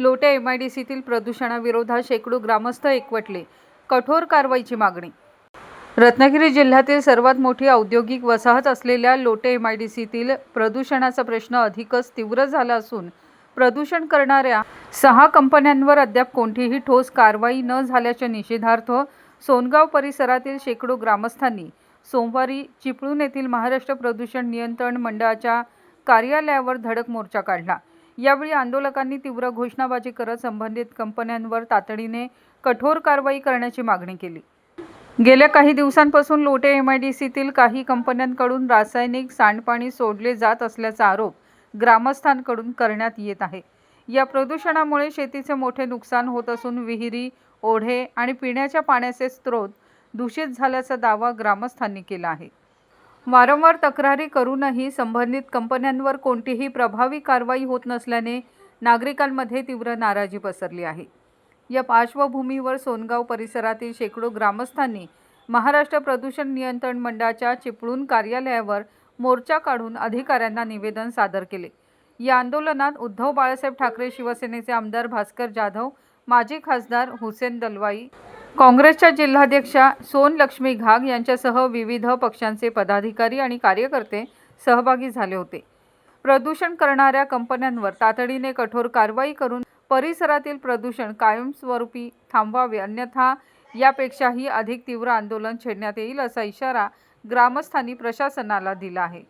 लोटे एमआयडीसीतील प्रदूषणाविरोधात शेकडो ग्रामस्थ एकवटले, कठोर कारवाईची मागणी। रत्नागिरी जिल्ह्यातील सर्वात मोठी औद्योगिक वसाहत असलेल्या लोटे एमआयडीसीतील प्रदूषणाचा प्रश्न अधिकच तीव्र झाला असून प्रदूषण करणाऱ्या 6 कंपन्यांवर अद्याप कोणतीही ठोस कारवाई न झाल्याच्या निषेधार्थ सोनगाव परिसरातील शेकडो ग्रामस्थांनी सोमवारी चिपळूण येथील महाराष्ट्र प्रदूषण नियंत्रण मंडळाच्या कार्यालयावर धडक मोर्चा काढला। यावेळी आंदोलकांनी तीव्र घोषणाबाजी करत संबंधित कंपन्यांवर तातडीने कठोर कारवाई करण्याची मागणी केली। गेल्या काही दिवसांपासून लोटे एमआयडीसीतील काही कंपन्यांकडून रासायनिक सांडपाणी सोडले जात असल्याचा आरोप ग्रामस्थांकडून करण्यात येत आहे। या प्रदूषणामुळे शेतीचे मोठे नुकसान होत असून विहिरी, ओढे आणि पिण्याच्या पाण्याचे स्रोत दूषित झाल्याचा दावा ग्रामस्थांनी केला आहे। वारंवार तक्रारी करूनही संबंधित कंपन्यांवर कोणतीही प्रभावी कारवाई होत नसल्याने नागरिकांमध्ये तीव्र नाराजी पसरली आहे। या पार्श्वभूमीवर सोनगाव परिसरातील शेकडो ग्रामस्थांनी महाराष्ट्र प्रदूषण नियंत्रण मंडळाच्या चिपळूण कार्यालयावर मोर्चा काढून अधिकाऱ्यांना निवेदन सादर केले। या आंदोलनात उद्धव बाळासाहेब ठाकरे, शिवसेनेचे आमदार भास्कर जाधव, माजी खासदार हुसेन दलवाई, काँग्रेसच्या जिल्हाध्यक्षा सोनलक्ष्मी घाग यांच्यासह विविध पक्षांचे पदाधिकारी आणि कार्यकर्ते सहभागी झाले होते। प्रदूषण करणाऱ्या कंपन्यांवर तातडीने कठोर कारवाई करून परिसरातील प्रदूषण कायमस्वरूपी थांबवावे, अन्यथा यापेक्षाही अधिक तीव्र आंदोलन छेडण्यात येईल असा इशारा ग्रामस्थांनी प्रशासनाला दिला आहे।